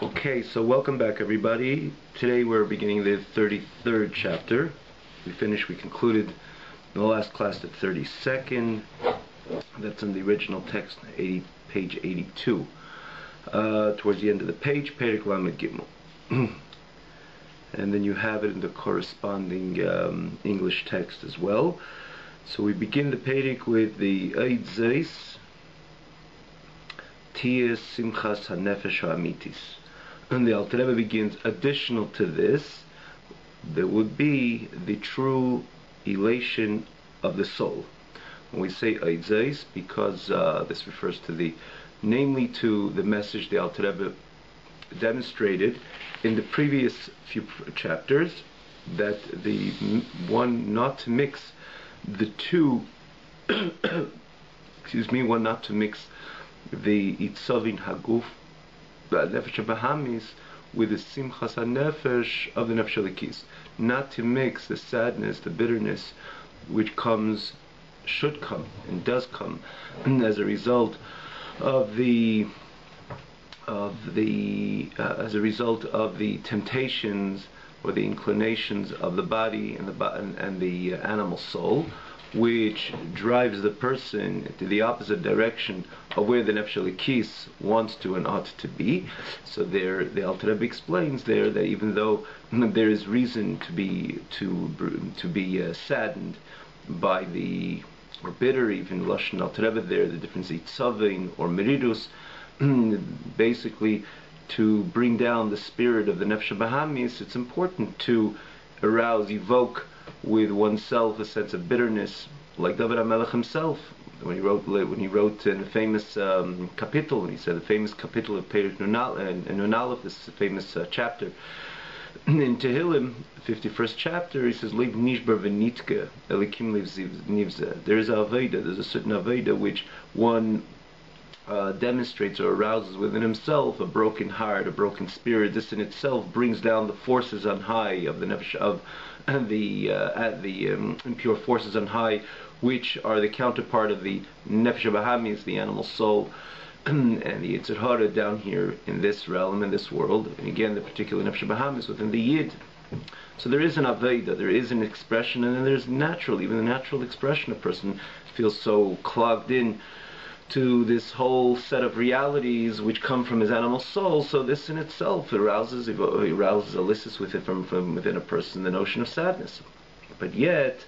Okay, so welcome back everybody. Today we're beginning the 33rd chapter. We concluded in the last class the 32nd. That's in the original text, page 82. Towards the end of the page, Perek Lamed Gimel. And then you have it in the corresponding English text as well. So we begin the Perek with the Eid Zeis, Tiyas Simchas HaNefesh HaAmitis. And the Alter Rebbe begins, additional to this, there would be the true elation of the soul. When we say Eid Zeis, because this refers to namely to the message the Alter Rebbe demonstrated in the previous few chapters, that the one not to mix the two, one not to mix the Itzavin Haguf, the Nefesh Bahamis, with the Simchas HaNefesh of the Nefesh Elikis. Not to mix the sadness, the bitterness, which should come, and does come, as a result of the temptations or the inclinations of the body and the animal soul, which drives the person to the opposite direction of where the Nefesh Elikis wants to and ought to be. So there, the Alter Rebbe explains there that even though there is reason to be saddened by or bitter, even Lashon Alter Rebbe there, the difference Itzavin or Meridus, basically to bring down the spirit of the Nefesh Bahamis, it's important to evoke with oneself a sense of bitterness, like David HaMelech himself, when he wrote in the famous kapitel, when he said the famous kapitel of Perek Nun Aleph, this famous chapter in Tehillim, the 51st chapter, he says, Leib nishbar v'nitke, elikim lev nivzeh. There is a Aveda, there's a certain Aveda which one demonstrates or arouses within himself a broken heart, a broken spirit. This in itself brings down the forces on high of the nefesh, of the impure forces on high, which are the counterpart of the nefesh bahamis, the animal soul, and the Yetzer Hara down here in this realm, in this world, and again the particular nefesh bahamis within the Yid. So there is an Aveda, there is an expression, and then there's even the natural expression. A person feels so clogged in to this whole set of realities which come from his animal soul, so this in itself elicits with it from within a person the notion of sadness. But yet,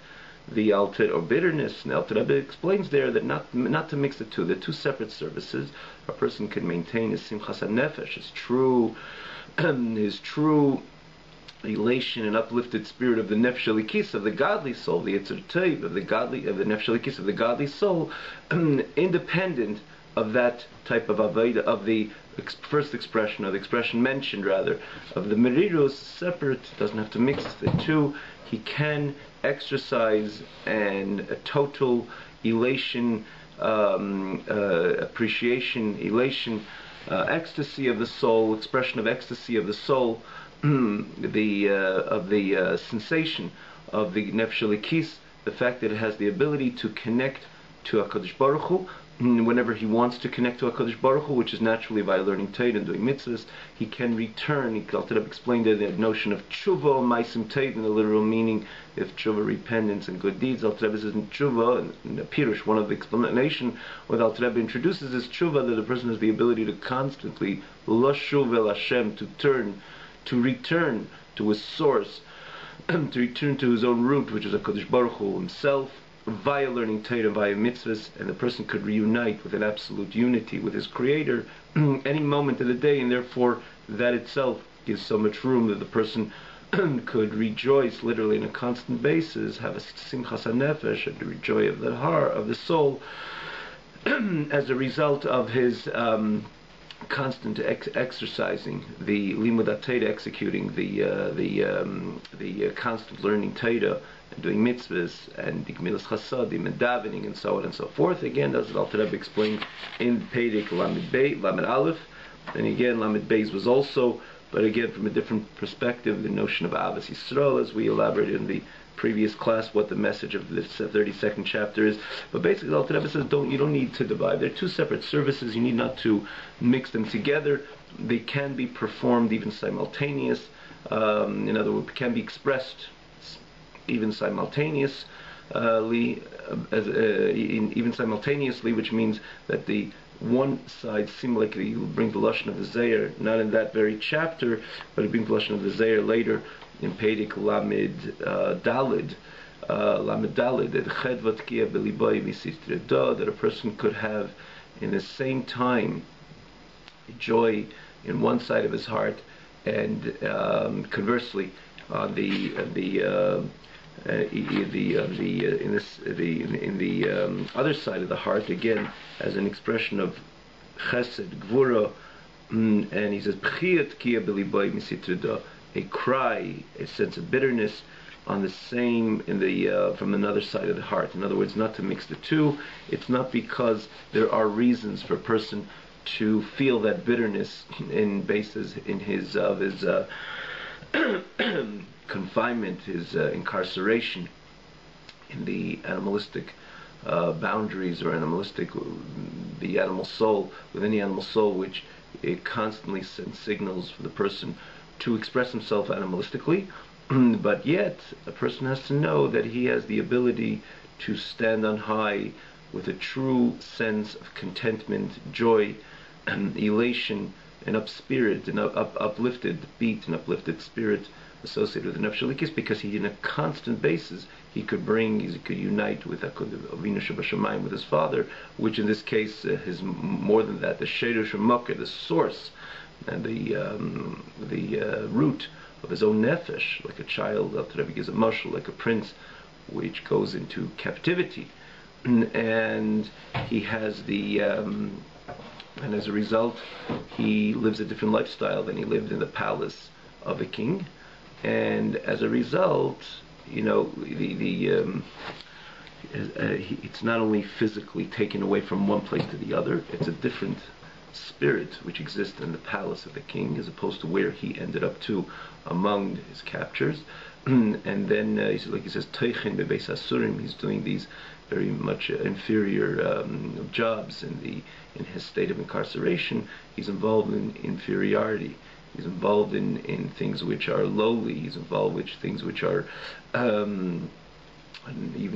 bitterness, and the Alter Rebbe explains there that not to mix the two. They're two separate services. A person can maintain his Simchas HaNefesh, his true elation and uplifted spirit of the Nefesh Elikis, of the godly soul, the Yetzer Tov, of the Nefesh Elikis, of the godly soul, independent of that type of Aveda, of the first expression, or the expression mentioned rather, of the Meridus, separate, doesn't have to mix the two. He can exercise a total elation, appreciation, elation, ecstasy of the soul, expression of ecstasy of the soul, the sensation of the Nefesh Elikis, the fact that it has the ability to connect to HaKadosh Baruch Hu whenever he wants to connect to HaKadosh Baruch Hu, which is naturally by learning Torah and doing mitzvahs. He can return. Alter Rebbe explained the notion of tshuva, ma'asim tov, in the literal meaning, if tshuva, repentance and good deeds. Alter Rebbe says in tshuva, in the Pirush, one of the explanation what Alter Rebbe introduces is tshuva, that the person has the ability to constantly lashuv el Hashem, to return to his source, to return to his own root, which is HaKadosh Baruch Hu himself, via learning Torah, via mitzvahs, and the person could reunite with an absolute unity with his Creator any moment of the day, and therefore that itself gives so much room that the person could rejoice literally on a constant basis, have a Simchas HaNefesh, a joy of the heart, of the soul, as a result of his constant exercising the limud Torah, executing the constant learning Torah and doing mitzvahs and the gemilas chasadim and davening and so on and so forth. Again, that's what Alter Rebbe explained in Perek Lamed Aleph. And again, Lamed Beis was also but again from a different perspective, the notion of Avos Yisrael, as we elaborated in the previous class, what the message of this 32nd chapter is. But basically, the Alter Rebbe says, you don't need to divide. They're two separate services. You need not to mix them together. They can be performed even simultaneous. In other words, can be expressed even simultaneously, even simultaneously, which means that the one side seems like he brings the lashon of the Zohar, not in that very chapter, but it brings the lashon of the Zohar later in Pedic Lamed Dalid, that a person could have in the same time joy in one side of his heart, and conversely on the other side of the heart, again as an expression of chesed, gvura, and he says a cry, a sense of bitterness on the same from another side of the heart. In other words, not to mix the two. It's not because there are reasons for a person to feel that bitterness in basis in his confinement, his incarceration in the animalistic boundaries, or the animal soul, within the animal soul, which it constantly sends signals for the person to express himself animalistically, but yet a person has to know that he has the ability to stand on high with a true sense of contentment, joy, elation, and uplifted beat and uplifted spirit associated with the Nefesh Elikis, because he, in a constant basis, he could unite with Avinu Shebashamayim, with his father, which in this case is more than that, the Sherush Makeh, the source and the root of his own nefesh, like a child. Alter Rebbe gives a mashal, like a prince which goes into captivity, and he has and as a result, he lives a different lifestyle than he lived in the palace of a king, and as a result, it's not only physically taken away from one place to the other, it's a different spirit which exists in the palace of the king, as opposed to where he ended up to among his captures. And then like he says, Teichen bebeis asurim, he's doing these very much inferior jobs in his state of incarceration. He's involved in inferiority. He's involved in things which are lowly. He's involved with things which are even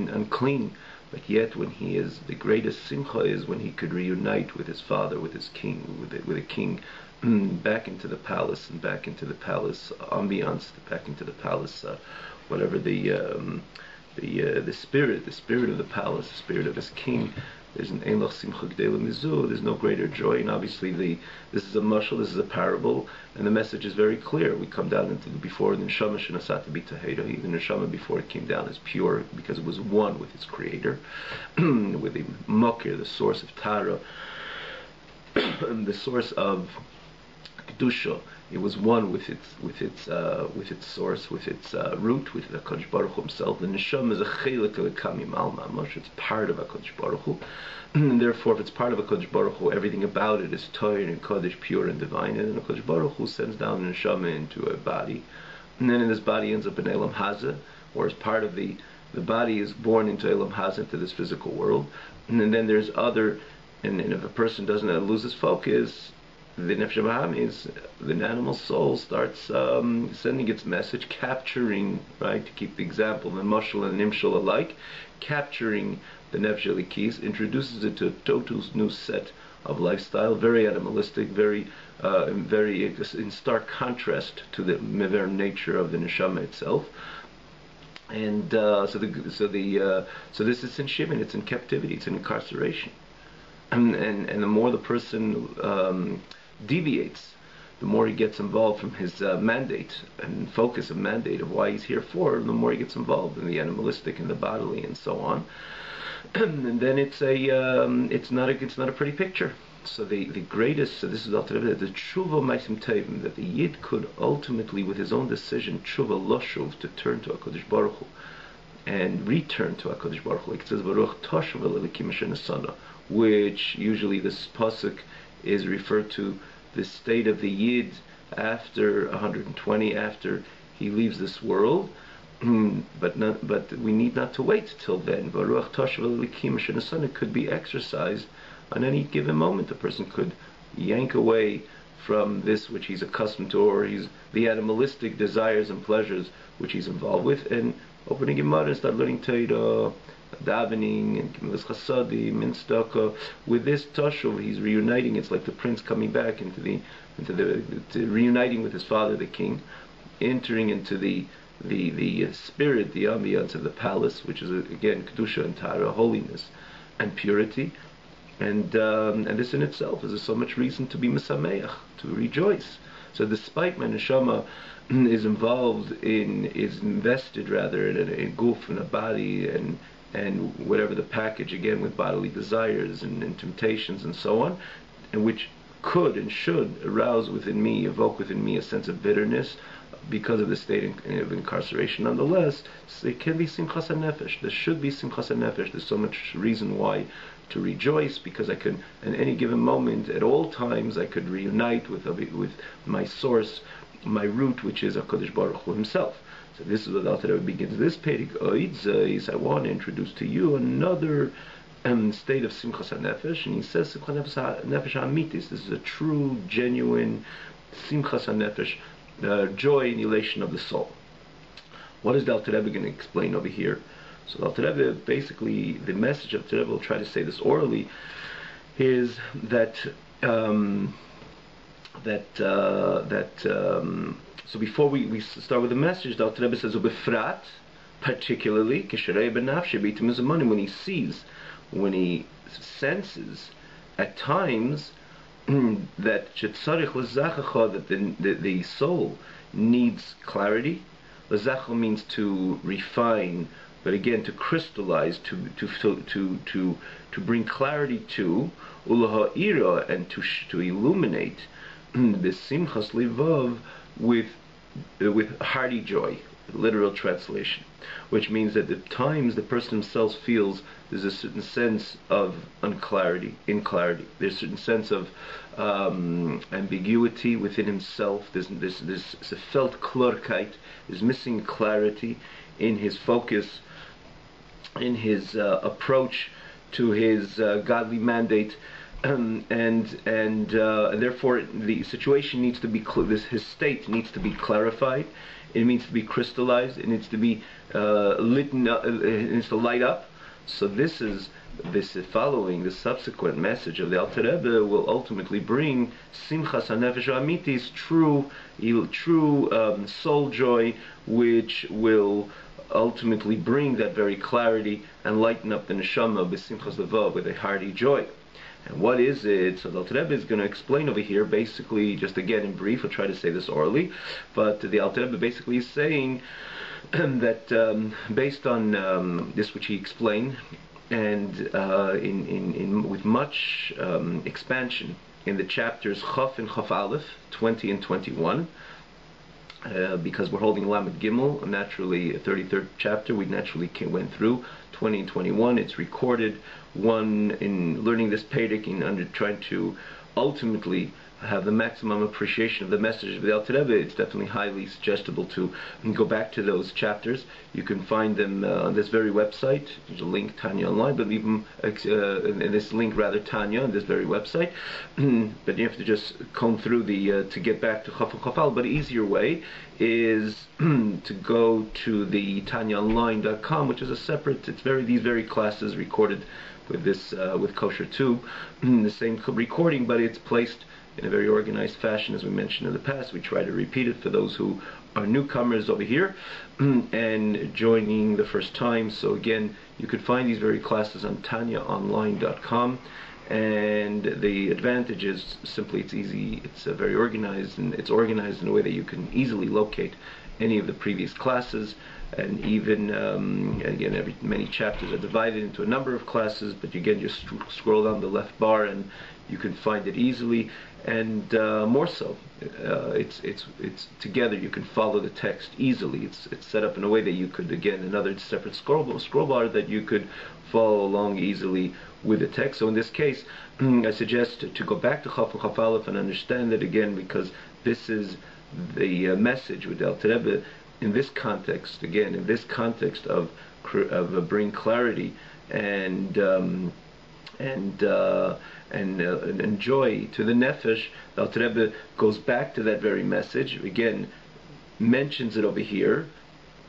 unclean. But yet, when he is, the greatest simcha is when he could reunite with his father, with his king, with a king, back into the palace, and back into the palace ambiance, back into the palace, whatever the spirit of the palace, the spirit of his king. There's an Ein Lach Simcha Gdela Mizu. There's no greater joy, and obviously this is a mashal, this is a parable, and the message is very clear. We come down into before the neshama shenasat b'taheda. The neshama before it came down is pure because it was one with its creator, with the makir, the source of tara, the source of kedusha. It was one with its source, with its root, with the HaKadosh Baruch Hu himself. The neshama is a chelik of kamim al mamash. It's part of HaKadosh Baruch Hu, and therefore, if it's part of HaKadosh Baruch Hu, everything about it is toyer and kodesh, pure and divine. And then HaKadosh Baruch Hu sends down the neshama into a body, and then in this body ends up in Elam Hazeh, or as part of the body is born into Elam Hazeh, into this physical world. And then there's other, and if a person doesn't lose his focus, the Nefesh Bahamis, the animal soul, starts sending its message, capturing, right, to keep the example, the mashal and nimshal alike, capturing the Nefesh Elikis, introduces it to a total new set of lifestyle, very animalistic, very in stark contrast to the mever nature of the neshama itself. And so this is in Shimon, it's in captivity, it's in incarceration. And the more the person deviates, the more he gets involved from his mandate and focus of mandate of why he's here for, the more he gets involved in the animalistic and the bodily and so on. And then it's not a pretty picture. So the greatest, so this is the tshuva ma'asim tovim, that the yid could ultimately, with his own decision, tshuva loshuv, to turn to HaKadosh Baruch Hu and return to HaKadosh Baruch Hu, like it says, Baruch Toshav Elikim Asher Nasana, which usually this pasuk is referred to the state of the yid after 120, after he leaves this world. But we need not to wait till then. It could be exercised on any given moment. A person could yank away from this which he's accustomed to, or he's the animalistic desires and pleasures which he's involved with, and open a Gemara and start learning Torah, davening, and Gemilas Chasadim, and Tzedakah. With this Tashuv, he's reuniting. It's like the prince coming back into reuniting with his father, the king, entering into the spirit, the ambiance of the palace, which is again kedusha and tara, holiness and purity, and this in itself is so much reason to be mesameach, to rejoice. So despite my neshama is invested rather in a goof and a body and whatever the package, again with bodily desires and temptations and so on, and which could and should arouse within me, evoke within me a sense of bitterness because of the state of incarceration. Nonetheless, it can be simchas nefesh. There should be simchas nefesh. There's so much reason why to rejoice, because I can, at any given moment, at all times, I could reunite with my source, my root, which is HaKadosh Baruch Hu himself. So this is what Alter Rebbe begins this Perek Oidzes. I want to introduce to you another state of simchas nefesh, and he says simchas nefesh ha'amitis. This is a true, genuine simchas nefesh, joy and elation of the soul. What is the Alter Rebbe going to explain over here? So the Alter Rebbe, basically, the message of Alter Rebbe, will try to say this orally, is that so before we start with the message, the Alter Rebbe says, "Ubefrat," particularly, when he sees, when he senses, at times, that the soul needs clarity. L'zachar means to refine, but again to crystallize, to bring clarity to, ulaha'ira, and to illuminate the simchas livav with hearty joy, literal translation, which means that at times the person himself feels there's a certain sense of unclarity, inclarity. There's a certain sense of ambiguity within himself. There's a felt klurkeit. There's missing clarity in his focus, in his approach to his godly mandate, and therefore the situation needs to be his state needs to be clarified. It needs to be crystallized. It needs to be lit up. It needs to light up. So this following the subsequent message of the Alter Rebbe will ultimately bring simchas hanefesh amitis, true soul joy, which will ultimately bring that very clarity and lighten up the neshama b'simchas levav, with a hearty joy. And what is it? So the Alter Rebbe is going to explain over here, basically, just again in brief. I'll try to say this orally, but the Alter Rebbe basically is saying that based on this which he explained, and with much expansion in the chapters Chaf and Chaf Aleph, 20 and 21, because we're holding Lamed Gimel, naturally a 33rd chapter, we naturally went through 20 and 21. It's recorded one in learning this Perek, in trying to ultimately have the maximum appreciation of the message of the Alter Rebbe. It's definitely highly suggestible to go back to those chapters. You can find them on this very website. There's a link, Tanya online, but even in this link, rather, Tanya on this very website. But you have to just comb through to get back to Chaf and Chafal. But an easier way is to go to the TanyaOnline.com, which is a separate. These very classes recorded with this with Kosher Tube, the same recording, but it's placed in a very organized fashion, as we mentioned in the past. We try to repeat it for those who are newcomers over here and joining the first time. So again, you could find these very classes on TanyaOnline.com, and the advantage is simply it's easy. It's very organized, and it's organized in a way that you can easily locate any of the previous classes. And even again, many chapters are divided into a number of classes, but again, just scroll down the left bar and you can find it easily. And more so, it's together. You can follow the text easily. It's set up in a way that you could, again, another separate scroll bar that you could follow along easily with the text. So in this case, I suggest to go back to Chaf and Chaf Aleph and understand it again, because This is the message with Alter Rebbe in this context. Again, in this context of bring clarity and joy to the nefesh. The Alter Rebbe goes back to that very message again, mentions it over here,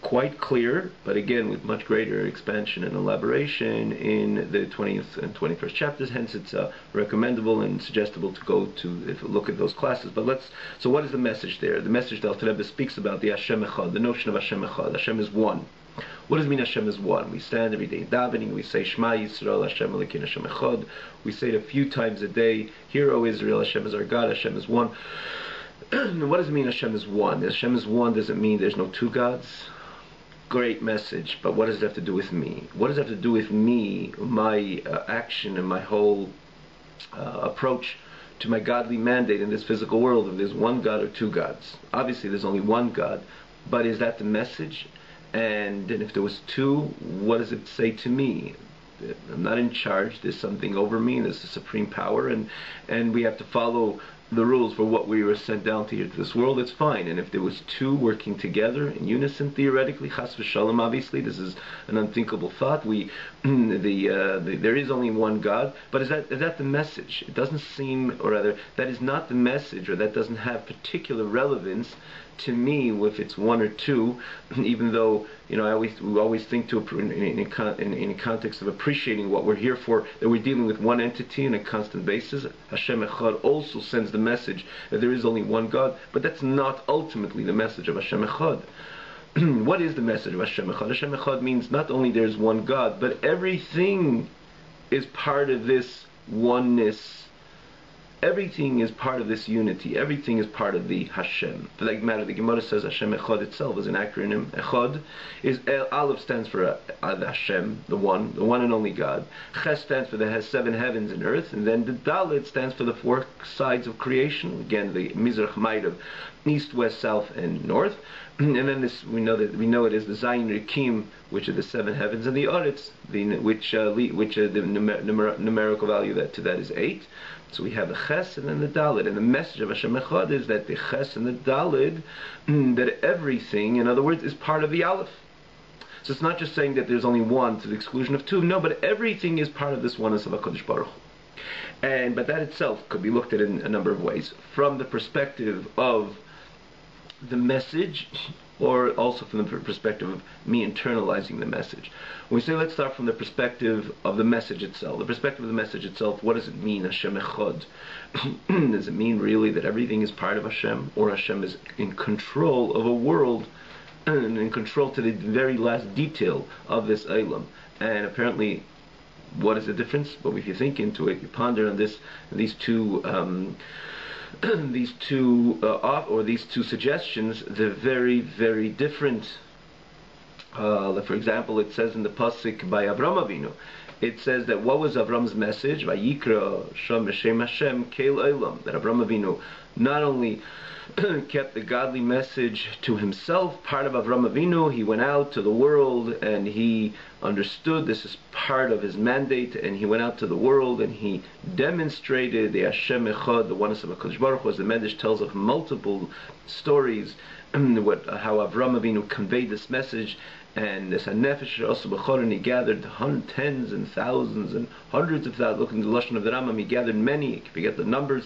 quite clear, but again with much greater expansion and elaboration in the 20th and 21st chapters. Hence, it's recommendable and suggestible to go to look at those classes. But so what is the message there? The message that Alter Rebbe speaks about the Hashem Echad, the notion of Hashem Echad. Hashem is one. What does it mean Hashem is one? We stand every day in davening, we say Shema Yisrael, Hashem Elokeinu Hashem Echad. We say it a few times a day. Hear, O Israel, Hashem is our God, Hashem is one. What does it mean Hashem is one? Hashem is one, does it mean there's no two gods? Great message, but what does it have to do with me? What does it have to do with me, my action and my whole approach to my godly mandate in this physical world? If there's one God or two gods? Obviously there's only one God, but is that the message? And if there was two, what does it say to me? I'm not in charge, there's something over me, there's a supreme power, and we have to follow the rules for what we were sent down to here to this world. It's fine. And if there was two working together in unison, theoretically, chas v'shalom, obviously this is an unthinkable thought. There is only one God, but is that the message? It doesn't seem, or rather, that is not the message, or that doesn't have particular relevance to me if it's one or two, even though we always think in context of appreciating what we're here for, that we're dealing with one entity on a constant basis. Hashem Echad also sends the message that there is only one God, but that's not ultimately the message of Hashem Echad. What is the message of Hashem Echad? Hashem Echad means not only there's one God, but everything is part of this oneness. Everything is part of this unity. Everything is part of the Hashem. For that matter, the Gemara says Hashem Echad itself is an acronym. Echad is Aleph stands for Hashem, the one and only God. Ches stands for the 7 heavens and earth, and then the Dalet stands for the 4 sides of creation. Again, the Mizrach Ma'ariv, east, west, south, and north. And then we know it is the Zayin Rikim, which are the 7 heavens, and the Aretz, which the numerical value to that is 8. So we have the Ches and then the Dalet, and the message of Hashem Echad is that the Ches and the Dalet, that everything, in other words, is part of the Aleph. So it's not just saying that there's only one to the exclusion of two. No, but everything is part of this oneness of HaKadosh Baruch Hu. But that itself could be looked at in a number of ways, from the perspective of the message, or also from the perspective of me internalizing the message. When we say let's start from the perspective of the message itself, the perspective of the message itself, what does it mean, Hashem Echad? Does it mean really that everything is part of Hashem, or Hashem is in control of a world, and in control to the very last detail of this Eilam? And apparently, what is the difference? But if you think into it, you ponder on these two these two suggestions, they're very, very different. For example, it says in the pasuk by Avraham Avinu, it says that what was Avram's message? Vayikra Sham B'Shem Hashem Keil Eilam. That Avraham Avinu not only kept the godly message to himself, part of Avraham Avinu, he went out to the world and he understood this is part of his mandate, and he went out to the world and he demonstrated the Hashem Echad, the oneness of HaKadosh Baruch Hu. As the Medrash tells of multiple stories, how Avraham Avinu conveyed this message, and this Hanefesh also B'chor, and he gathered tens and thousands and hundreds of thousands. Looking at the Lashon of the Rambam, he gathered many. You can forget the numbers,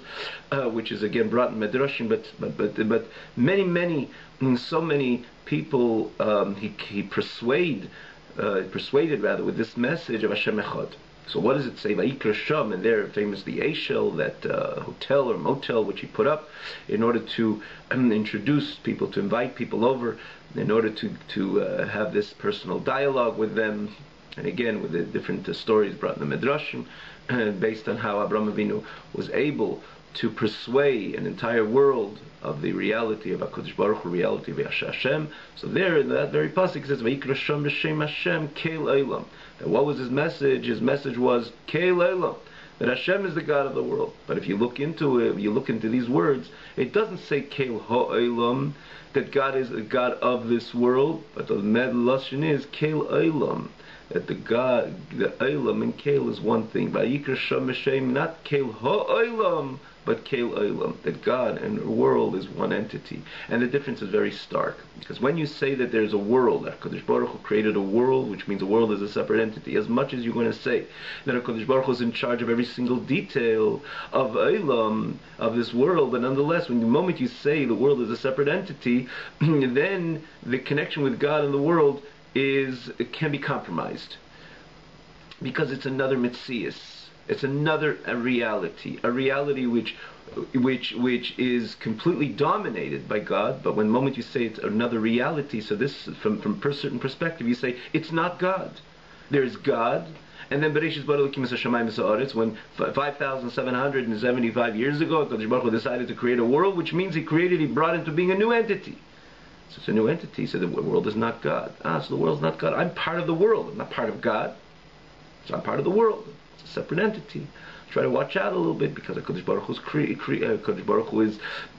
which is again brought in Medrashim, but many, so many people he persuaded rather with this message of Hashem Echad. So what does it say? Vayikra Sham, and there famously Eshel, that hotel or motel which he put up in order to introduce people, to invite people over, in order to have this personal dialogue with them, and again with the different stories brought in the Midrashim, based on how Avraham Avinu was able to persuade an entire world of the reality of HaKadosh Baruch Hu, reality of Hashem. So there in that very pasuk it says Vayikra Sham B'Shem Hashem Keil Eilam. That what was his message? His message was Keil Eilam, that Hashem is the God of the world. But if you look into it, you look into these words, it doesn't say Keil Ha'Eilam, that God is the God of this world, but the Lashon is Keil Eilam, that the Eilam and Keil is one thing. Vayikra Sham B'Shem, not Keil Ha'Eilam, but Keil Olam, that God and the world is one entity. And the difference is very stark. Because when you say that there's a world, that HaKadosh Baruch Hu created a world, which means a world is a separate entity, as much as you're going to say that HaKadosh Baruch Hu is in charge of every single detail of Olam, of this world, but nonetheless, when the moment you say the world is a separate entity, then the connection with God and the world can be compromised. Because it's another mitzias. It's another a reality which is completely dominated by God. But when the moment you say it's another reality, so this from a certain perspective, you say it's not God. There's God, and then Bereshis bara Elokim es hashamayim es haaretz, when 5,775 years ago, HaKadosh Baruch Hu decided to create a world, which means He brought into being a new entity. So it's a new entity. So the world is not God. So the world's not God. I'm part of the world. I'm not part of God. So I'm part of the world. It's a separate entity. Try to watch out a little bit, because HaKadosh Baruch Hu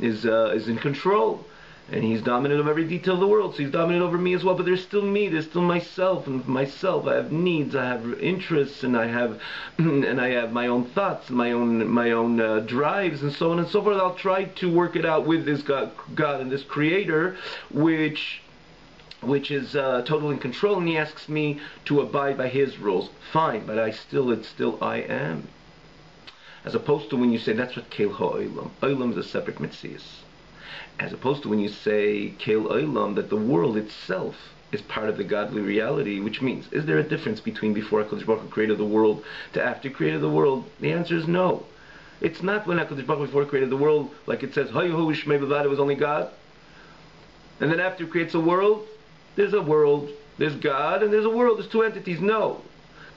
is in control, and He's dominant of every detail of the world. So He's dominant over me as well. But there's still me. There's still myself, and myself. I have needs. I have interests, and I have my own thoughts, my own drives, and so on and so forth. I'll try to work it out with this God and this Creator, which is total in control, and He asks me to abide by His rules. Fine, but it's still I am. As opposed to when you say that's what Keil Ha'olam. Olam is a separate mitzias. As opposed to when you say Keil Olam, that the world itself is part of the godly reality, which means, is there a difference between before HaKadosh Baruch Hu created the world to after He created the world? The answer is no. It's not when HaKadosh Baruch Hu before He created the world, like it says, Hayu Shmei B'vad, it was only God. And then after He creates a world, there's God, and there's a world, there's two entities. No.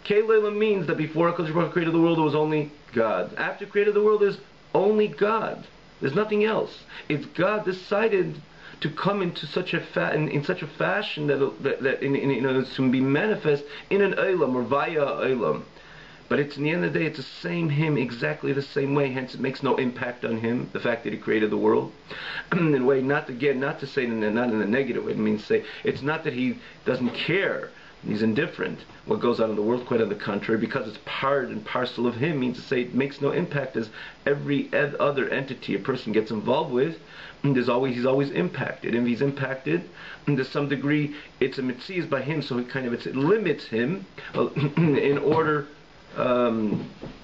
Keil Olam means that before HaKadosh Baruch Hu created the world, there was only God. After He created the world, there's only God. There's nothing else. It's God decided to come into such a in such a fashion that to be manifest in an Olam, or via Olam. But it's in the end of the day, it's the same Him, exactly the same way. Hence, it makes no impact on Him, the fact that He created the world. In a way, not to say not in a negative way. It means say it's not that He doesn't care. He's indifferent what goes on in the world. Quite on the contrary, because it's part and parcel of Him, means to say it makes no impact, as every other entity a person gets involved with. He's always impacted. And if He's impacted, to some degree, it's a mitzias by Him, so it limits Him in order.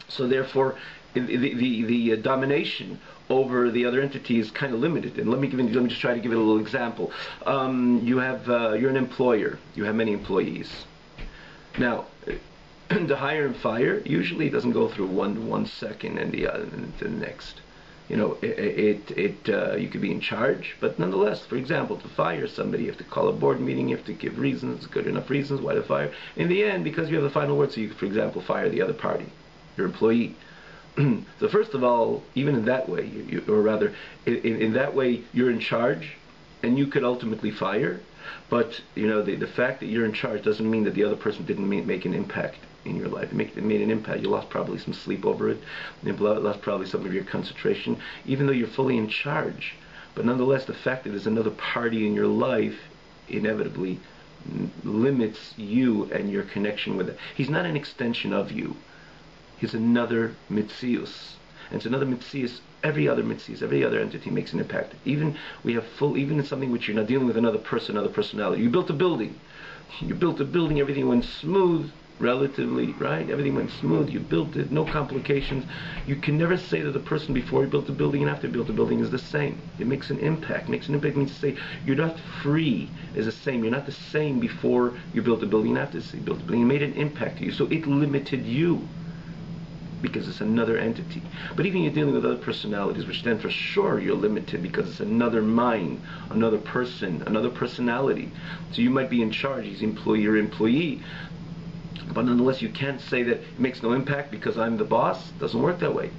So therefore, the domination over the other entity is kind of limited. And let me just try to give it a little example. You're an employer. You have many employees. Now, to hire and fire usually it doesn't go through one second and the next. You could be in charge, but nonetheless, for example, to fire somebody, you have to call a board meeting, you have to give reasons, good enough reasons why to fire. In the end, because you have the final word, so you could, for example, fire the other party, your employee. So first of all, even in that way, in that way, you're in charge, and you could ultimately fire. But the fact that you're in charge doesn't mean that the other person didn't make an impact in your life. It made an impact. You lost probably some sleep over it. You lost probably some of your concentration, even though you're fully in charge. But nonetheless, the fact that there's another party in your life inevitably limits you and your connection with it. He's not an extension of you. He's another mitzius. And it's another mitzius. Every other entity makes an impact. Even in something which you're not dealing with another person, another personality. You built a building. Everything went smooth, relatively, right? Everything went smooth. You built it, no complications. You can never say that the person before you built the building and after you built the building is the same. It makes an impact. Means to say you're not free as the same. You're not the same before you built the building and after you built the building. It made an impact to you. So it limited you, because it's another entity. But even you're dealing with other personalities, which then for sure you're limited, because it's another mind, another person, another personality. So you might be in charge, he's your employee, but nonetheless you can't say that it makes no impact because I'm the boss. It doesn't work that way.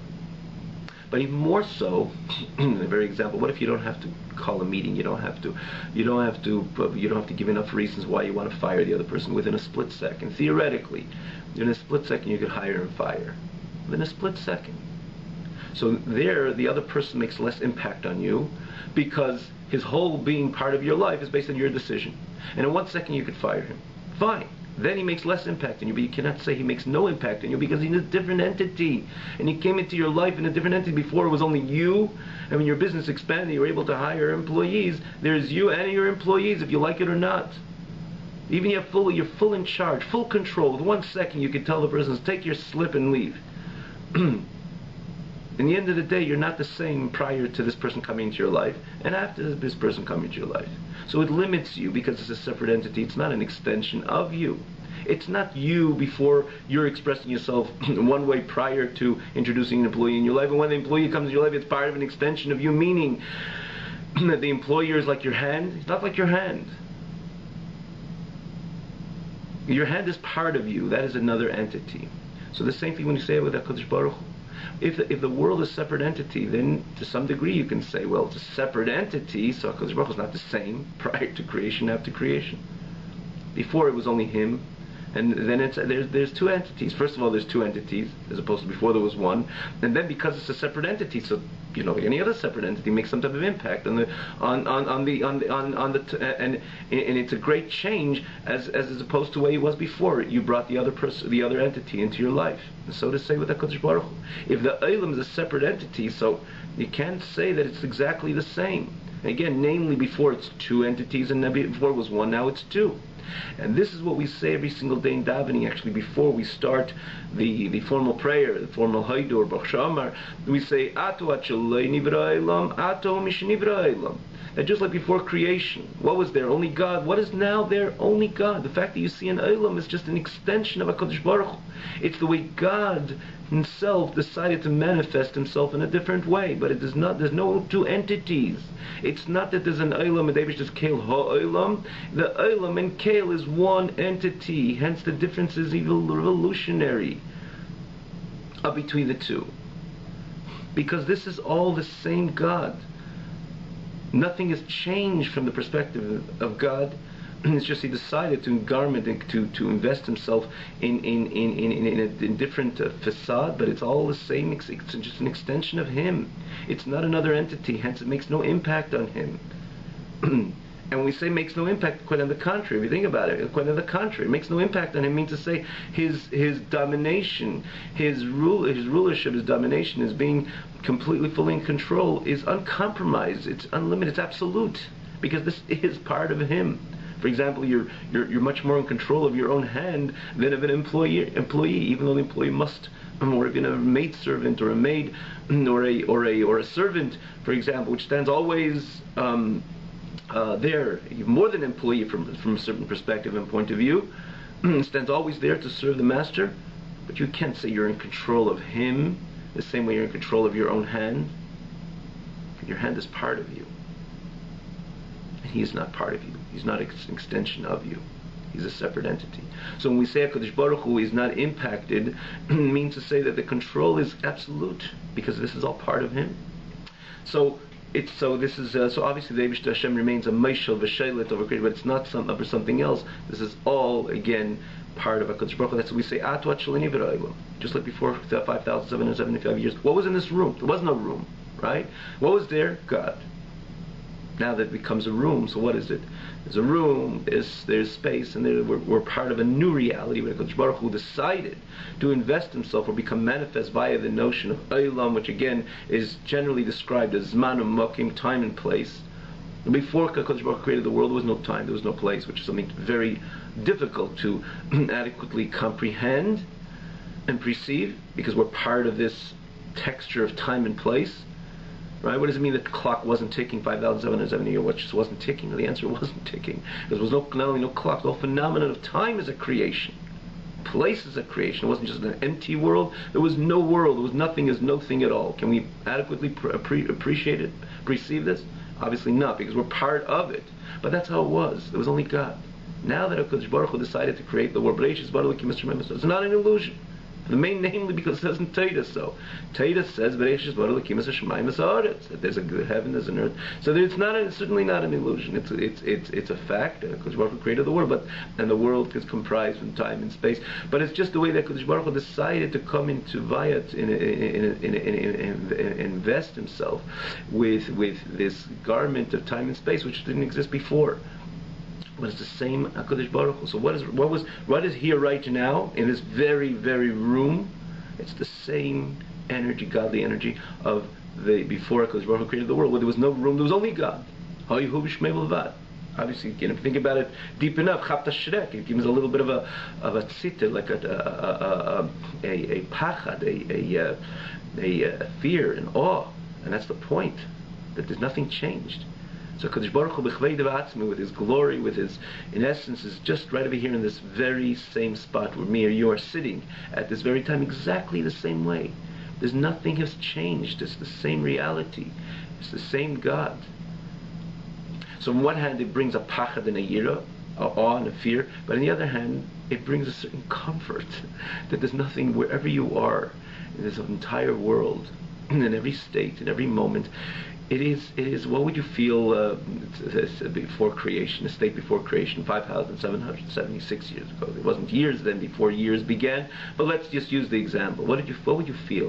But even more so, in the very example, what if you don't have to call a meeting? You don't have to give enough reasons why you want to fire the other person within a split second. Theoretically, in a split second you could hire and fire. In a split second. So there, the other person makes less impact on you, because his whole being part of your life is based on your decision. And in 1 second you could fire him. Fine. then he makes less impact on you. But you cannot say he makes no impact on you, because he's a different entity, and he came into your life in a different entity. Before it was only you, and when your business expanded, you were able to hire employees. There's you and your employees, if you like it or not. Even you're full in charge, full control. With 1 second, you can tell the person, take your slip and leave. In the end of the day, you're not the same prior to this person coming into your life and after this person coming into your life. So it limits you because it's a separate entity. It's not an extension of you. It's not you before you're expressing yourself one way prior to introducing an employee in your life. And when the employee comes in your life, it's part of an extension of you, meaning that the employer is like your hand. It's not like your hand. Your hand is part of you. That is another entity. So the same thing when you say it with HaKadosh Baruch Hu. If the world is a separate entity, then to some degree you can say, well, it's a separate entity, so HaKadosh Baruch Hu is not the same prior to creation, after creation. Before it was only him, and then there's two entities. First of all, there's two entities, as opposed to before there was one. And then because it's a separate entity, so like any other separate entity, makes some type of impact and it's a great change as opposed to the way it was before. You brought the other entity into your life. And so to say with HaKadosh Baruch Hu, if the Olam is a separate entity, so you can't say that it's exactly the same. Again, namely, before it's two entities, and before it was one, now it's two. And this is what we say every single day in davening. Actually, before we start the formal prayer, the formal Haidur, Baruch Shamar, we say, Ato Achalei Nivra Elam, Ato Mishnivra Elam. That just like before creation, what was there? Only God. What is now there? Only God. The fact that you see an Elam is just an extension of HaKadosh Baruch Hu. It's the way God himself decided to manifest himself in a different way, but it does not. There's no two entities. It's not that there's an Olam and David just Kael Ha-Olam. The Olam and Kael is one entity. Hence the difference is even revolutionary between the two, because this is all the same God. Nothing has changed from the perspective of God. It's just he decided to garment and to invest himself in a different facade, but it's all the same. It's just an extension of him. It's not another entity, hence it makes no impact on him. And when we say makes no impact, quite on the contrary, if you think about it, quite on the contrary, it makes no impact on him means to say his domination, his rulership, his domination, his being completely fully in control is uncompromised, it's unlimited, it's absolute, because this is part of him. For example, you're much more in control of your own hand than of an employee, even though the employee must, or even a maid servant or a maid or a servant, for example, which stands always there, more than an employee from a certain perspective and point of view, stands always there to serve the master. But you can't say you're in control of him the same way you're in control of your own hand. Your hand is part of you, and he is not part of you. He's not an extension of you. He's a separate entity. So when we say HaKadosh Baruch Hu is not impacted, it means to say that the control is absolute, because this is all part of him. So obviously the Eibishter Hashem remains a Meishel v'Sheilet over creation, but it's not something else. This is all again part of HaKadosh Baruch Hu. That's what we say, Atu Achalei Nivra Elam. Just like before 5,775 years. What was in this room? There was no room, right? What was there? God. Now that it becomes a room, so what is it? There's a room, there's space, and we're part of a new reality where HaKadosh Baruch Hu decided to invest himself or become manifest via the notion of Olam, which again is generally described as Zman U'Mokim, time and place. Before HaKadosh Baruch Hu created the world, there was no time, there was no place, which is something very difficult to adequately comprehend and perceive, because we're part of this texture of time and place. Right? What does it mean that the clock wasn't ticking 5,770 years? What just wasn't ticking? The answer wasn't ticking. There was not only no clock, the whole phenomenon of time is a creation. Place is a creation. It wasn't just an empty world. There was no world. There was nothing as no thing at all. Can we adequately appreciate it, perceive this? Obviously not, because we're part of it. But that's how it was. There was only God. Now that HaKadosh Baruch Hu decided to create the world, it's not an illusion. Namely because it says in Torah so. Torah says that there's a heaven, there's an earth. So it's certainly not an illusion. It's a fact. Because Baruch Hu created the world, and the world is comprised from time and space. But it's just the way that Kadosh Baruch Hu decided to come into BAYT and invest himself with this garment of time and space, which didn't exist before. but it's the same HaKadosh Baruch Hu. So what is here right now in this very, very room? It's the same energy, godly energy of the before HaKadosh Baruch Hu created the world, where there was no room, there was only God. Obviously, if you think about it deep enough, Chapta Shrek, it gives a little bit of a tzita, like a pachad, a fear and awe, and that's the point, that there's nothing changed. So Kadosh Baruch Hu b'chvei devatzmi, with His glory, with His, in essence, is just right over here in this very same spot where me or you are sitting at this very time, exactly the same way. There's nothing has changed. It's the same reality. It's the same God. So on one hand, it brings a pachad and a yira, a awe and a fear, but on the other hand, it brings a certain comfort that there's nothing, wherever you are in this entire world, in every state, in every moment, it is. What would you feel before creation? A state before creation, 5,776 years ago. It wasn't years then before years began. But let's just use the example. What would you feel?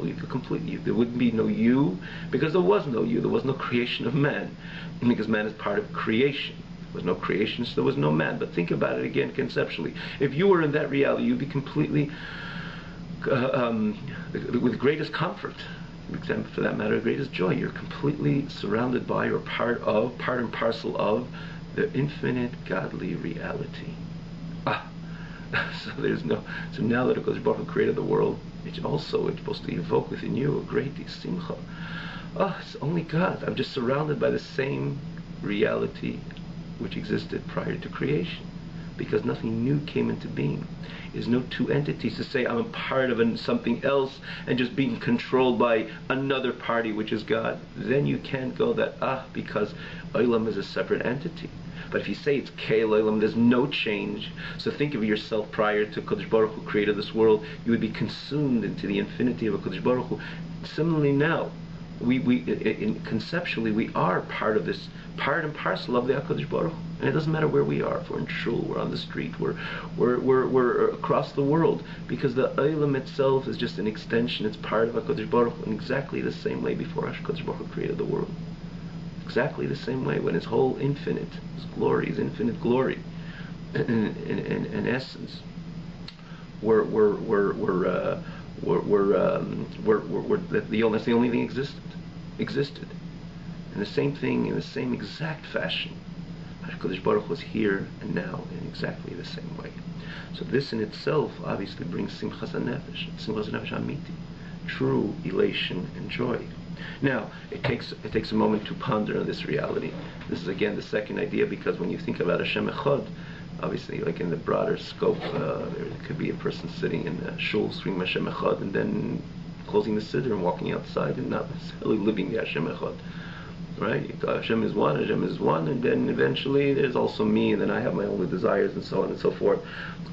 You feel completely. There wouldn't be no you, because there was no you. There was no creation of man, because man is part of creation. There was no creation, so there was no man. But think about it again conceptually. If you were in that reality, you'd be completely with greatest comfort. For that matter, greatest joy. You're completely surrounded by, or part and parcel of, the infinite godly reality. So there's no. So now that HaKadosh Baruch Hu created the world, it's supposed to evoke within you a great simcha. It's only God. I'm just surrounded by the same reality which existed prior to creation, because nothing new came into being. There's no two entities to say I'm a part of something else and just being controlled by another party, which is God. Then you can't go that, because Olam is a separate entity. But if you say it's Keil Olam, there's no change. So think of yourself prior to Kadosh Baruch Hu created this world, you would be consumed into the infinity of a Kadosh Baruch Hu. Similarly now, conceptually we are part of this, part and parcel of the HaKadosh Baruch Hu. And it doesn't matter where we are. If we're in shul, we're on the street, we're across the world, because the Olam itself is just an extension. It's part of HaKadosh Baruch Hu in exactly the same way before HaKadosh Baruch Hu created the world. Exactly the same way, when His whole infinite, His glory, His infinite glory, in essence, that's the only thing existed. And the same thing in the same exact fashion. HaKadosh Baruch Hu was here and now in exactly the same way. So this in itself obviously brings simchas hanefesh amiti, true elation and joy. Now, it takes a moment to ponder on this reality. This is again the second idea, because when you think about Hashem Echad, obviously, like in the broader scope, there could be a person sitting in a shul screaming Hashem Echad and then closing the siddur and walking outside and not necessarily living the Hashem Echad. Right? Hashem is one, and then eventually there's also me, and then I have my own desires, and so on and so forth.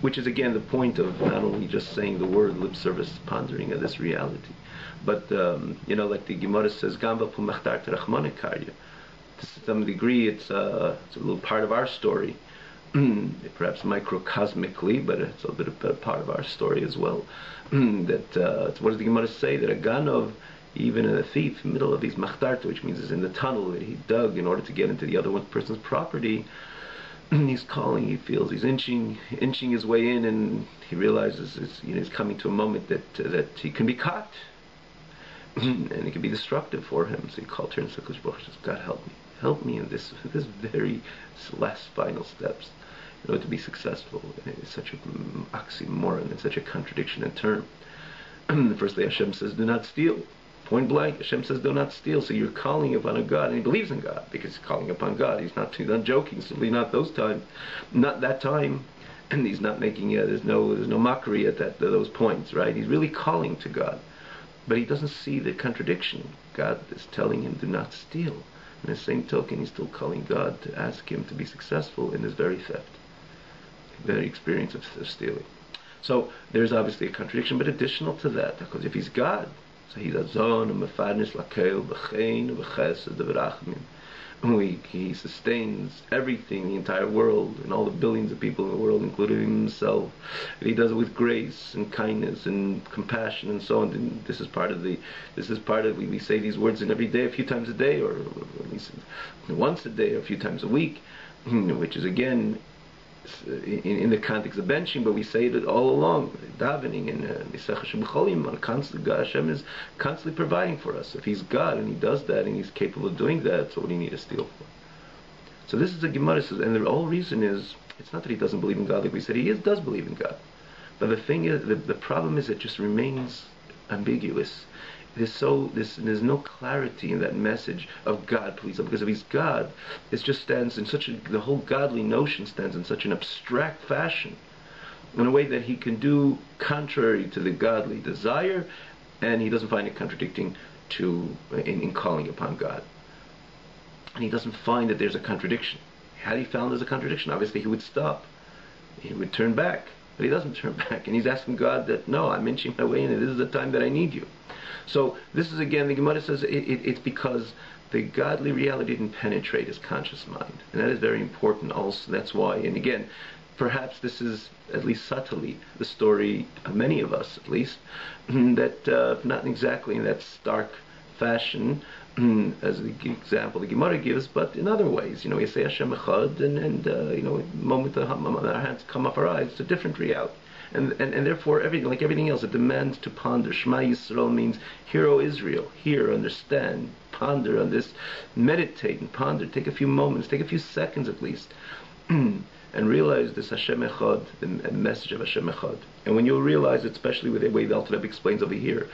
Which is again the point of not only just saying the word lip service, pondering of this reality, but like the Gemara says, Gamba pumachtar terachmone karya. To some degree, it's a little part of our story, perhaps microcosmically, but it's a bit of a part of our story as well. What does the Gemara say? That a ganov, even a thief, in the middle of his machtarta, which means is in the tunnel that he dug in order to get into the other one person's property, he's calling, he feels he's inching his way in, and he realizes he's coming to a moment that he can be caught, and it can be destructive for him. So he turns to HaKadosh Baruch Hu, says, God, help me in this very last final steps, in order to be successful. And it's such an oxymoron, it's such a contradiction in term. Firstly, Hashem says, do not steal. Point blank, Hashem says, do not steal. So you're calling upon a God, and he believes in God, because he's calling upon God. He's not joking, certainly not those times, not that time, and he's not making, there's no mockery at those points, right? He's really calling to God. But he doesn't see the contradiction. God is telling him, do not steal. In the same token, he's still calling God to ask him to be successful in this very theft, very experience of stealing. So there's obviously a contradiction, but additional to that, because if he's God, so he's a zon, a mefadnis lakel, b'chein, b'chesed, b'rachmin. He sustains everything, the entire world, and all the billions of people in the world, including himself. And he does it with grace and kindness and compassion and so on. And this is part of we say these words in every day, a few times a day, or at least once a day, or a few times a week, which is again in the context of benching, but we say it all along, davening and Hashem is constantly providing for us. If He's God and He does that and He's capable of doing that, so what do you need to steal for? So this is the Gemara says, and the whole reason is, it's not that he doesn't believe in God, like we said, he does believe in God. But the thing is, the problem is it just remains ambiguous. There's no clarity in that message of God, please, because if He's God, it just stands in the whole godly notion stands in such an abstract fashion, in a way that He can do contrary to the godly desire, and He doesn't find it contradicting in calling upon God. And He doesn't find that there's a contradiction. Had He found there's a contradiction, obviously He would stop. He would turn back. But He doesn't turn back. And He's asking God that, no, I'm inching my way in, and this is the time that I need you. So this is, again, the Gemara says it's because the godly reality didn't penetrate His conscious mind. And that is very important also. That's why, and again, perhaps this is, at least subtly, the story of many of us, at least, that not exactly in that stark fashion, as the example the Gemara gives, but in other ways, we say Hashem Echad, and the moment our hands come off our eyes, it's a different reality, and therefore everything, like everything else, it demands to ponder. Shema Yisrael means, hear, O Israel, hear, understand, ponder on this, meditate and ponder, take a few moments, take a few seconds at least, and realize this Hashem Echad, the message of Hashem Echad. And when you realize it, especially with the way the Alter Rebbe explains over here,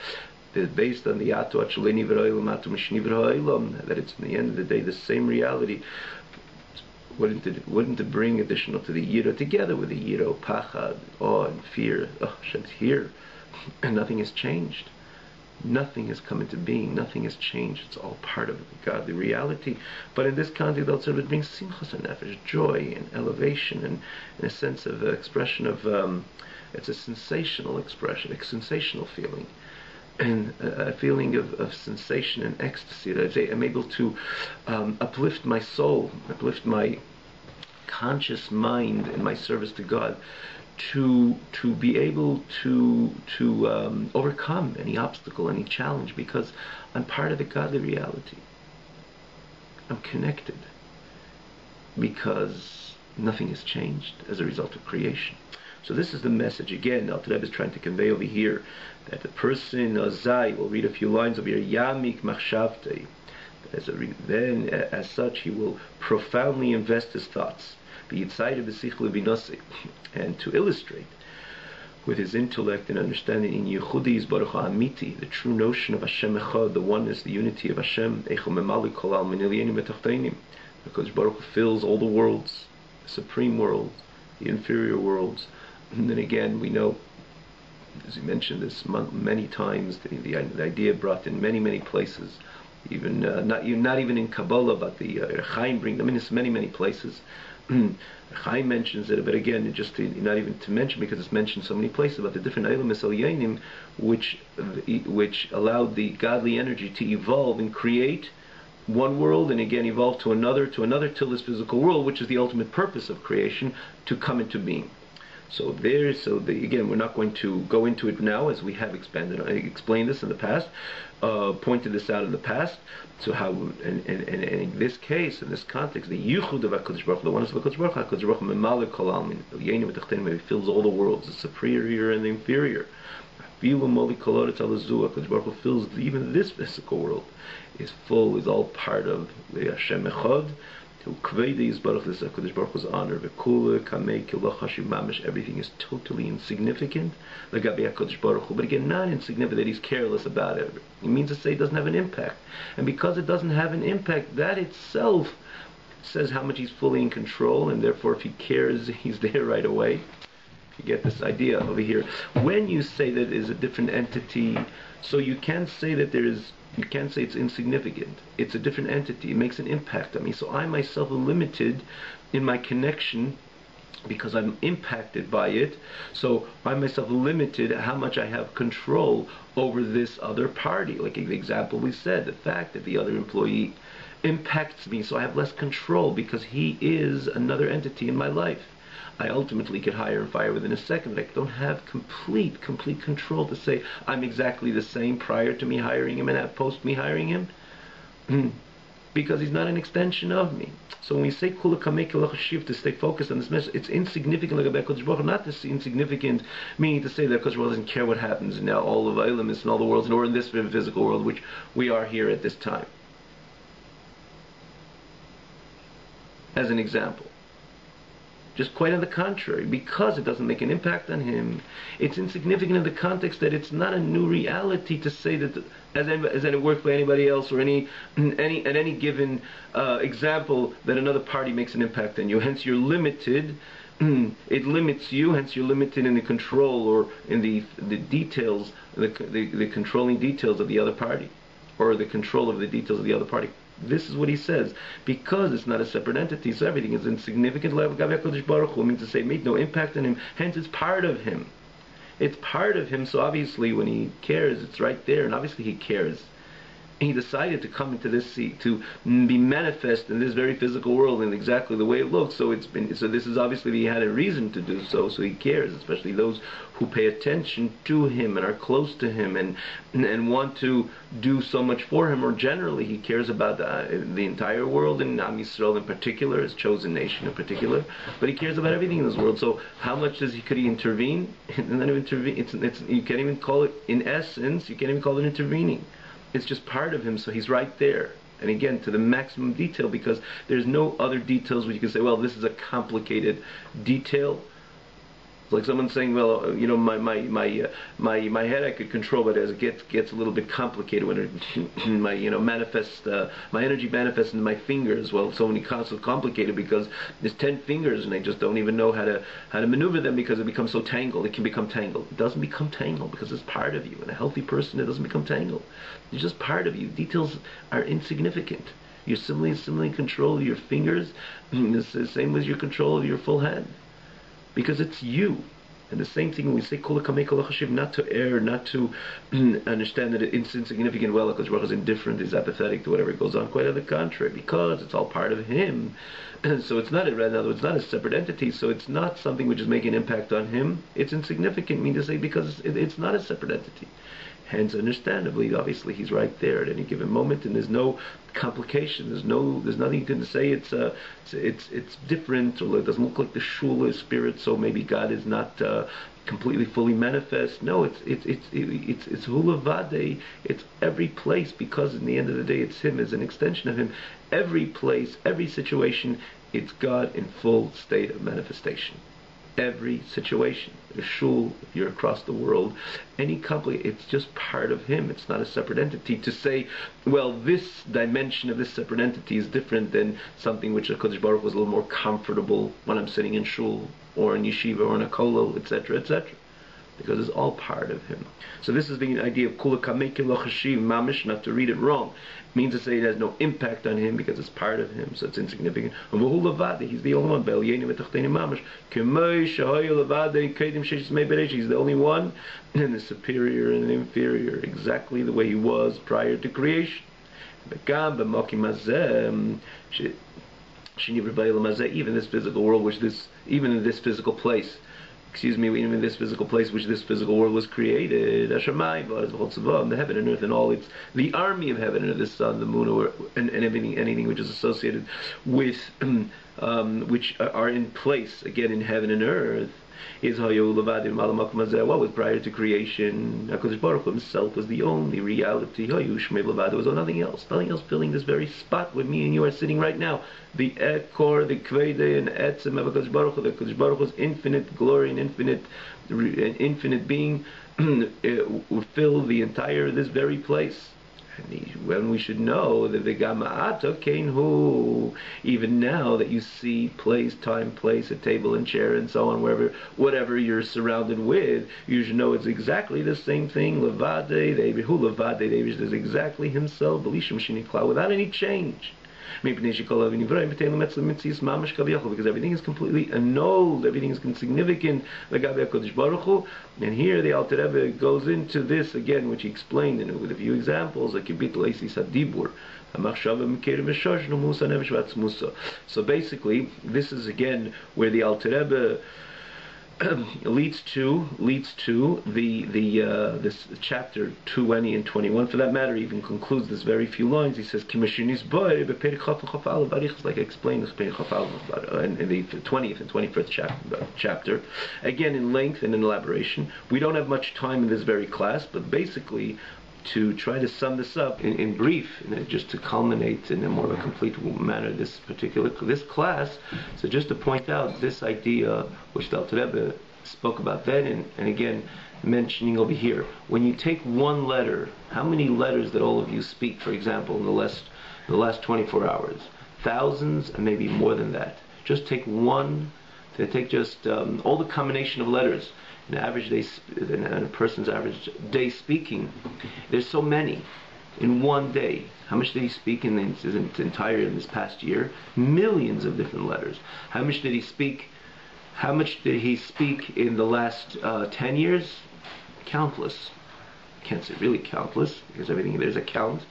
based on the that it's in the end of the day the same reality. Wouldn't it bring additional to the Yira, together with the Yira, Pachad, awe and fear? Oh, Hashem's here, and nothing has changed. Nothing has come into being. Nothing has changed. It's all part of the godly reality. But in this context, also it brings simchas nefesh, joy and elevation, and a sense of expression of it's a sensational expression, a sensational feeling. And a feeling of sensation and ecstasy, that I say I'm able to uplift my soul, uplift my conscious mind in my service to God, to be able to overcome any obstacle, any challenge, because I'm part of the godly reality. I'm connected because nothing has changed as a result of creation. So this is the message again. Alter Rebbe is trying to convey over here that the person Azai will read a few lines over here. Yamik machshavtei. Then, as such, he will profoundly invest his thoughts. And to illustrate with his intellect and understanding in Yechudi's Baruch Ha'amiti, the true notion of Hashem Echad, the oneness, the unity of Hashem. Because Baruch fills all the worlds, the supreme world, the inferior worlds. And then again, we know, as we mentioned this many times, the idea brought in many places, even not even in Kabbalah, but the Chaim bring them in many places. Chaim mentions it, but again, just not even to mention, because it's mentioned so many places about the different Eilim Esalyanim, which allowed the godly energy to evolve and create one world, and again evolve to another till this physical world, which is the ultimate purpose of creation, to come into being. Again, we're not going to go into it now, as we have explained this in the past, pointed this out in the past. So how, and in this case, in this context, the Yichud of HaKadosh Baruch Hu, the oneness of HaKadosh Baruch Hu, HaKadosh Baruch Hu Memale Kol Almin, He fills all the worlds, the superior and the inferior. HaKadosh Baruch Hu fills even this physical world, is full, is all part of the Hashem Echad. Everything is totally insignificant. But again, not insignificant that he's careless about it. It means to say it doesn't have an impact. And because it doesn't have an impact, that itself says how much he's fully in control, and therefore if he cares, he's there right away. You get this idea over here. When you say that it is a different entity, so you can't say that you can't say it's insignificant. It's a different entity. It makes an impact on me. So I myself am limited in my connection because I'm impacted by it. So I myself am limited how much I have control over this other party. Like the example we said, the fact that the other employee impacts me, so I have less control because he is another entity in my life. I ultimately could hire and fire within a second, but I don't have complete control to say I'm exactly the same prior to me hiring him and post me hiring him. because he's not an extension of me. So when we say Kula Kamei Kelach Hashiv, to stay focused on this message, it's insignificant like about Kodesh Baruch Hu, not this insignificant, meaning to say that Kodesh Baruch Hu doesn't care what happens in all of Eilim and all the worlds, nor in this physical world, which we are here at this time. As an example. Just quite on the contrary, because it doesn't make an impact on him, it's insignificant in the context that it's not a new reality to say that as it worked by anybody else, or at any given example that another party makes an impact on you. Hence you're limited, it limits you, hence you're limited in the control or in the details, the controlling details of the other party, or the control of the details of the other party. This is what he says. Because it's not a separate entity, so everything is insignificant. Means to say, made no impact on him. Hence, it's part of him. It's part of him. So obviously, when he cares, it's right there, and obviously he cares. He decided to come into this seat, to be manifest in this very physical world in exactly the way it looks. So this is obviously he had a reason to do so. So he cares, especially those who pay attention to him and are close to him and want to do so much for him. Or generally, he cares about the entire world, and Am Yisrael in particular, his chosen nation in particular. But he cares about everything in this world. So how much could he intervene? And then intervene. You can't even call it, in essence, you can't even call it intervening. It's just part of him, so he's right there. And again, to the maximum detail, because there's no other details where you can say, well, this is a complicated detail. It's like someone saying, well, my head I could control, but as it gets a little bit complicated when it, my energy manifests into my fingers. Well, so many concepts complicated because there's 10 fingers and I just don't even know how to maneuver them because it becomes so tangled. It can become tangled. It doesn't become tangled because it's part of you. And a healthy person, it doesn't become tangled. It's just part of you. Details are insignificant. You're similarly in control of your fingers. It's the same as your control of your full hand. Because it's you. And the same thing when we say Kula Kamei Kelach Hashiv, not to err, not to understand that it's insignificant, well, because Baruch is indifferent, is apathetic to whatever goes on. Quite on the contrary, because it's all part of him. And so it's not it's not a separate entity, so it's not something which is making an impact on him. It's insignificant, meaning to say, because it's not a separate entity. Hence, understandably, obviously, he's right there at any given moment, and there's no complication. There's nothing you can say. It's different, or it doesn't look like the shul is spirit. So maybe God is not completely fully manifest. No, it's hulavade. It's every place, because in the end of the day, it's him as an extension of him. Every place, every situation, it's God in full state of manifestation. Every situation, a shul, if you're across the world, it's just part of him. It's not a separate entity. To say, well, this dimension of this separate entity is different than something which the Kodesh Baruch was a little more comfortable when I'm sitting in shul, or in yeshiva, or in a kollel, etc., etc. Because it's all part of him. So this is the idea of Kula Kamei Kelach Hashiv, mamish, not to read it wrong. It means to say it has no impact on him because it's part of him, so it's insignificant. He's the only one. He's the only one, and the superior and the inferior, exactly the way he was prior to creation. Even this physical world, even in this physical place, even in this physical place which this physical world was created, the heaven and earth and all the army of heaven and earth, the sun, the moon, and anything which is associated with, which are in place, again, in heaven and earth, is what was prior to creation. HaKadosh Baruch Hu himself was the only reality. There was nothing else filling this very spot where me and you are sitting right now. The Ekor, the Kvede, and Etzem of HaKadosh Baruch Hu, the HaKadosh Baruch Hu's infinite glory and infinite being would fill the entire this very place. When we should know that the Gama'ata Kainhu, even now that you see place, time, place, a table and chair and so on, whatever you're surrounded with, you should know it's exactly the same thing. Levade, Levade, is exactly himself, without any change. Because everything is completely annulled, everything is insignificant. And here the Alter Rebbe goes into this again, which he explained with a few examples, like so basically, this is again where the Alter Rebbe leads to this chapter 20 and 21. For that matter, even concludes this very few lines. He says, like I explained in the 20th and 21st chapter, again in length and in elaboration. We don't have much time in this very class, but basically, to try to sum this up in brief, and just to culminate in a more of a complete manner this class, so just to point out this idea which the Alter Rebbe spoke about then, and again mentioning over here, when you take one letter, how many letters that all of you speak, for example, in the last 24 hours? Thousands, and maybe more than that. Just take one, take just all the combination of letters. An average day, a person's average day speaking, there's so many in one day. How much did he speak in this past year? Millions of different letters. How much did he speak? How much did he speak in the last 10 years? Countless. Can't say really countless, because everything there's a count,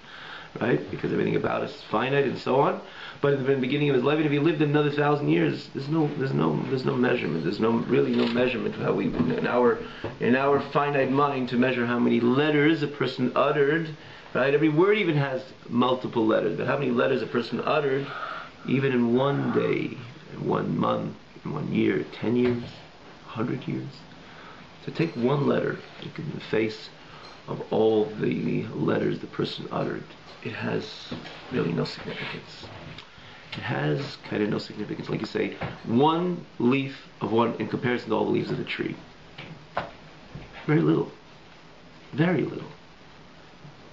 right? Because everything about us is finite and so on. But in the beginning of his life, if he lived another 1,000 years, there's no measurement. There's really no measurement how we in our finite mind to measure how many letters a person uttered. Right? Every word even has multiple letters, but how many letters a person uttered, even in one day, in 1 month, in 1 year, 10 years, 100 years. To take one letter in the face of all the letters the person uttered, it has really no significance. It has kind of no significance. Like you say, one leaf of one in comparison to all the leaves of the tree. Very little. Very little.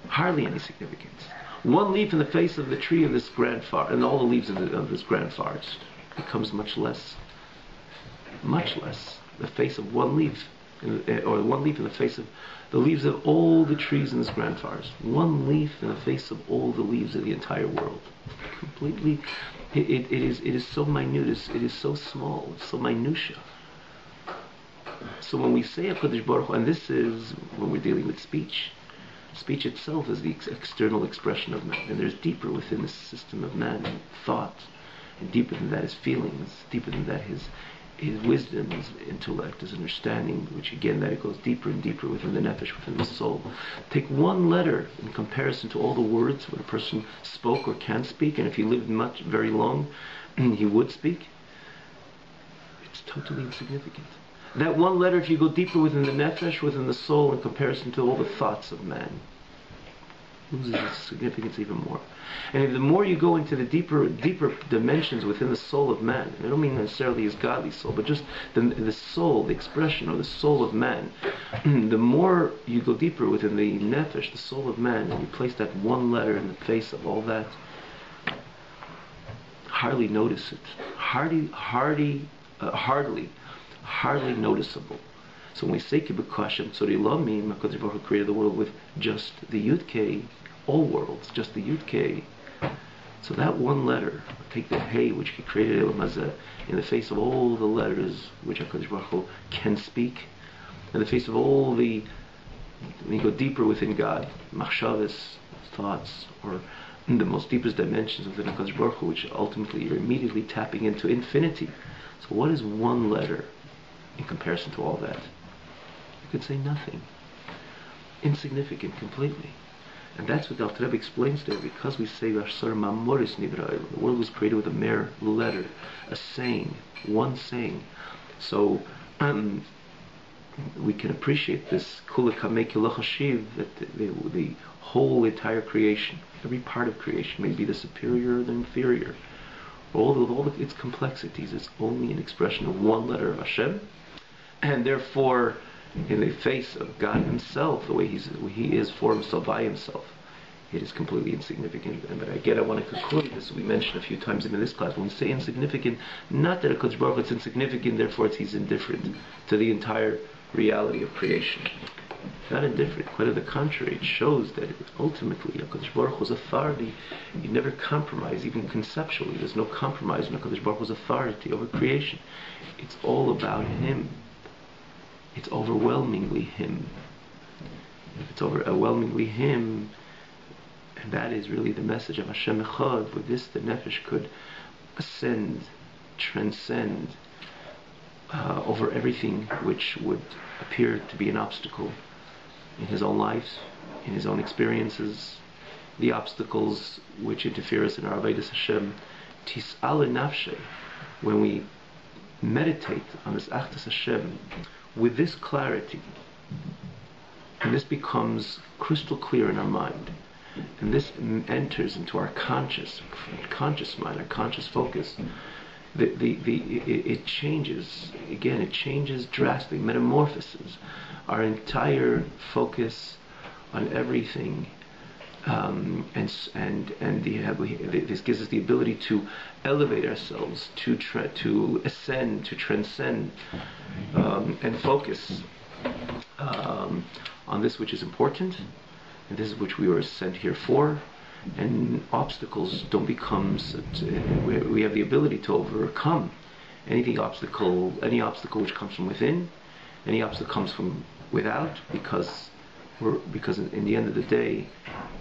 Hardly any significance. One leaf in the face of the tree of this grand forest, and all the leaves of this grand forest, becomes much less. Much less. The face of one leaf, or one leaf in the face of the leaves of all the trees in this grand forest. One leaf in the face of all the leaves of the entire world. Completely, it is so minute, it is so small, it's so minutia. So when we say HaKadosh Baruch Hu, and this is when we're dealing with speech, speech itself is the external expression of man, and there's deeper within the system of man thought, and deeper than that his feelings, deeper than that his wisdom, his intellect, his understanding, which again, that it goes deeper and deeper within the nefesh, within the soul. Take one letter in comparison to all the words what a person spoke or can speak, and if he lived very long, he would speak. It's totally insignificant. That one letter, if you go deeper within the nefesh, within the soul, in comparison to all the thoughts of man, loses its significance even more. And if the more you go into the deeper dimensions within the soul of man, and I don't mean necessarily his godly soul, but just the soul, the expression, or the soul of man, the more you go deeper within the nefesh, the soul of man, and you place that one letter in the face of all that, hardly notice it. Hardly noticeable. So when we say Kibbutz Hashem Tzori Lomim, HaKadosh Baruch Hu created the world with just the Yud-Kei, all worlds, just the Yud-Kei. So that one letter, take the Hey, which He created Elam Hazeh, in the face of all the letters which HaKadosh Baruch Hu can speak, in the face of all the, when you go deeper within God, machshavas, thoughts, or the most deepest dimensions within HaKadosh Baruch Hu, which ultimately you're immediately tapping into infinity. So what is one letter in comparison to all that? You could say nothing. Insignificant completely. And that's what the Alter Rebbe explains there, because we say the world was created with a mere letter, a saying, one saying. So we can appreciate this that the whole entire creation, every part of creation, may be the superior or the inferior, all of its complexities is only an expression of one letter of Hashem, and therefore in the face of God Himself, the way He is for Himself, by Himself, it is completely insignificant. But again, I want to conclude this. We mentioned a few times in this class, when we say insignificant, not that HaKadosh Baruch Hu is insignificant, therefore He's indifferent to the entire reality of creation. Not indifferent, quite on the contrary. It shows that ultimately HaKadosh Baruch Hu's authority, you never compromise, even conceptually. There's no compromise in HaKadosh Baruch Hu's authority over creation. It's all about Him. It's overwhelmingly Him. It's overwhelmingly Him, and that is really the message of Hashem Echad. With this, the nefesh could ascend, transcend over everything which would appear to be an obstacle in his own life, in his own experiences, the obstacles which interfere us in our Avodas Hashem. Tis'ale nafshe, when we meditate on this Achdus Hashem with this clarity, and this becomes crystal clear in our mind, and this enters into our conscious mind, our conscious focus, it changes, again, it changes drastically, metamorphoses our entire focus on everything. This gives us the ability to elevate ourselves, to ascend, to transcend, and focus on this which is important, and this is which we were sent here for. And obstacles don't become. We have the ability to overcome any obstacle which comes from within, any obstacle comes from without, because in the end of the day,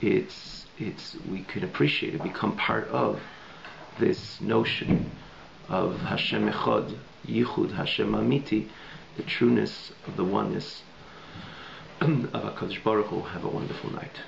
we can appreciate it, become part of this notion of Hashem Echad, Yichud, Hashem Amiti, the trueness of the oneness of HaKadosh Baruch Hu. Have a wonderful night.